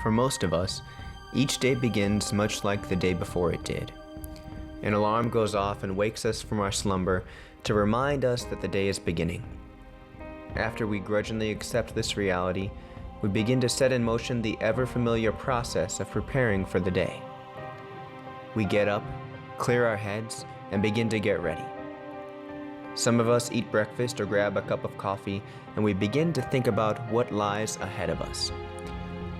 For most of us, each day begins much like the day before it did. An alarm goes off and wakes us from our slumber to remind us that the day is beginning. After we grudgingly accept this reality, we begin to set in motion the ever-familiar process of preparing for the day. We get up, clear our heads, and begin to get ready. Some of us eat breakfast or grab a cup of coffee, and we begin to think about what lies ahead of us.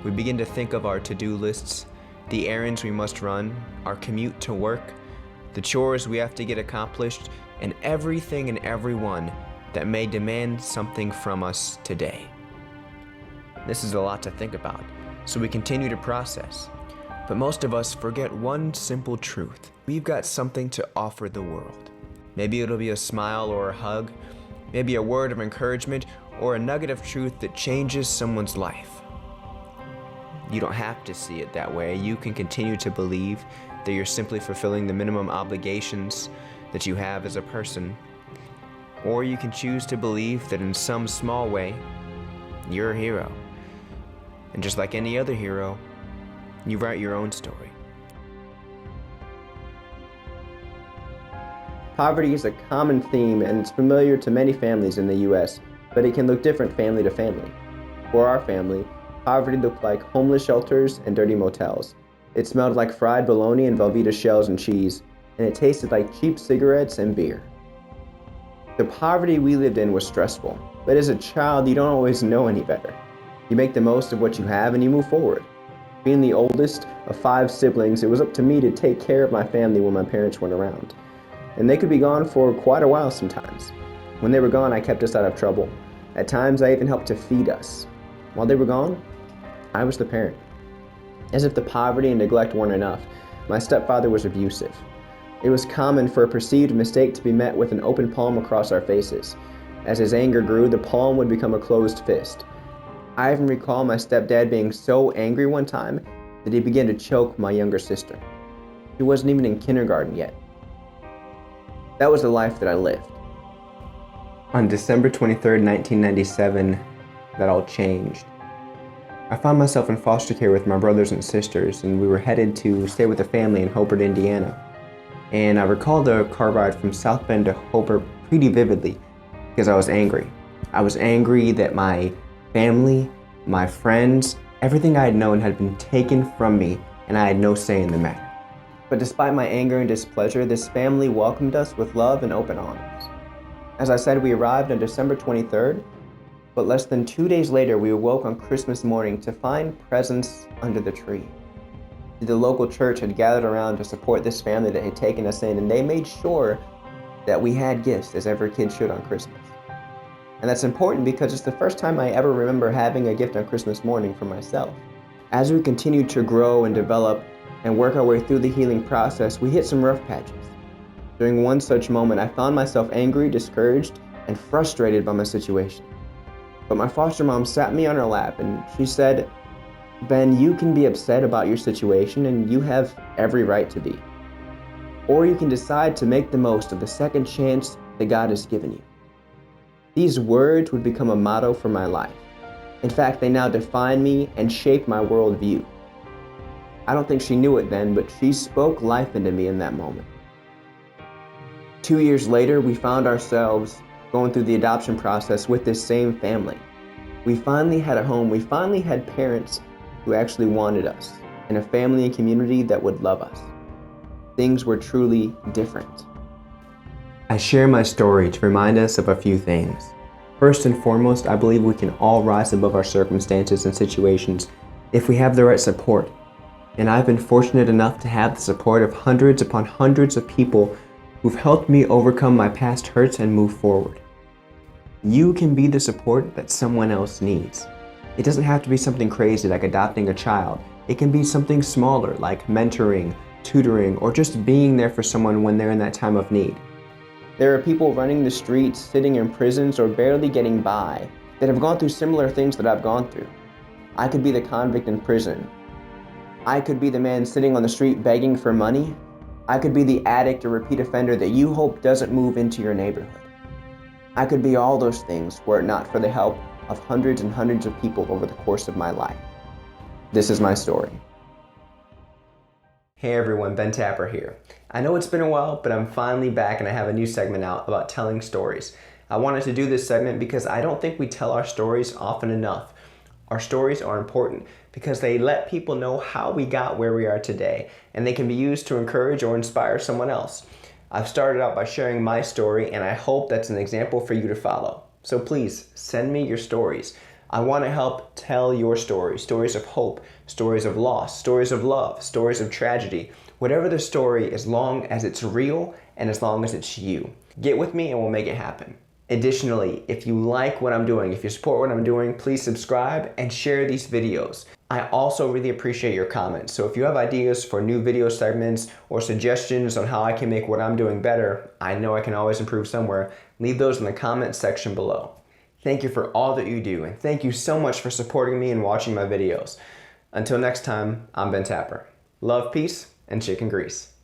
We begin to think of our to-do lists, the errands we must run, our commute to work, the chores we have to get accomplished, and everything and everyone that may demand something from us today. This is a lot to think about, so we continue to process. But most of us forget one simple truth. We've got something to offer the world. Maybe it'll be a smile or a hug, maybe a word of encouragement, or a nugget of truth that changes someone's life. You don't have to see it that way. You can continue to believe that you're simply fulfilling the minimum obligations that you have as a person. Or you can choose to believe that in some small way, you're a hero. And just like any other hero, you write your own story. Poverty is a common theme and it's familiar to many families in the U.S., but it can look different family to family. For our family, poverty looked like homeless shelters and dirty motels. It smelled like fried bologna and Velveeta shells and cheese, and it tasted like cheap cigarettes and beer. The poverty we lived in was stressful, but as a child, you don't always know any better. You make the most of what you have and you move forward. Being the oldest of 5 siblings, it was up to me to take care of my family when my parents weren't around. And they could be gone for quite a while sometimes. When they were gone, I kept us out of trouble. At times, I even helped to feed us. While they were gone, I was the parent. As if the poverty and neglect weren't enough, my stepfather was abusive. It was common for a perceived mistake to be met with an open palm across our faces. As his anger grew, the palm would become a closed fist. I even recall my stepdad being so angry one time that he began to choke my younger sister. He wasn't even in kindergarten yet. That was the life that I lived. On December 23rd, 1997, that all changed. I found myself in foster care with my brothers and sisters, and we were headed to stay with a family in Hobart, Indiana. And I recall the car ride from South Bend to Hobart pretty vividly because I was angry. I was angry that my family, my friends, everything I had known had been taken from me, and I had no say in the matter. But despite my anger and displeasure, this family welcomed us with love and open arms. As I said, we arrived on December 23rd, but less than 2 days later, we awoke on Christmas morning to find presents under the tree. The local church had gathered around to support this family that had taken us in, and they made sure that we had gifts, as every kid should on Christmas. And that's important because it's the first time I ever remember having a gift on Christmas morning for myself. As we continued to grow and develop and work our way through the healing process, we hit some rough patches. During one such moment, I found myself angry, discouraged, and frustrated by my situation. But my foster mom sat me on her lap and she said, "Ben, you can be upset about your situation and you have every right to be. Or you can decide to make the most of the second chance that God has given you." These words would become a motto for my life. In fact, they now define me and shape my worldview. I don't think she knew it then, but she spoke life into me in that moment. 2 years later, we found ourselves going through the adoption process with this same family. We finally had a home. We finally had parents who actually wanted us, and a family and community that would love us. Things were truly different. I share my story to remind us of a few things. First and foremost, I believe we can all rise above our circumstances and situations if we have the right support. And I've been fortunate enough to have the support of hundreds upon hundreds of people who've helped me overcome my past hurts and move forward. You can be the support that someone else needs. It doesn't have to be something crazy like adopting a child. It can be something smaller like mentoring, tutoring, or just being there for someone when they're in that time of need. There are people running the streets, sitting in prisons, or barely getting by that have gone through similar things that I've gone through. I could be the convict in prison. I could be the man sitting on the street begging for money. I could be the addict or repeat offender that you hope doesn't move into your neighborhood. I could be all those things were it not for the help of hundreds and hundreds of people over the course of my life. This is my story. Hey everyone, Ben Tapper here. I know it's been a while, but I'm finally back and I have a new segment out about telling stories. I wanted to do this segment because I don't think we tell our stories often enough. Our stories are important because they let people know how we got where we are today, and they can be used to encourage or inspire someone else. I've started out by sharing my story, and I hope that's an example for you to follow. So please, send me your stories. I want to help tell your story, stories of hope, stories of loss, stories of love, stories of tragedy. Whatever the story, as long as it's real and as long as it's you. Get with me and we'll make it happen. Additionally, if you like what I'm doing, if you support what I'm doing, please subscribe and share these videos. I also really appreciate your comments. So if you have ideas for new video segments or suggestions on how I can make what I'm doing better, I know I can always improve somewhere, leave those in the comments section below. Thank you for all that you do, and thank you so much for supporting me and watching my videos. Until next time, I'm Ben Tapper. Love, peace, and chicken grease.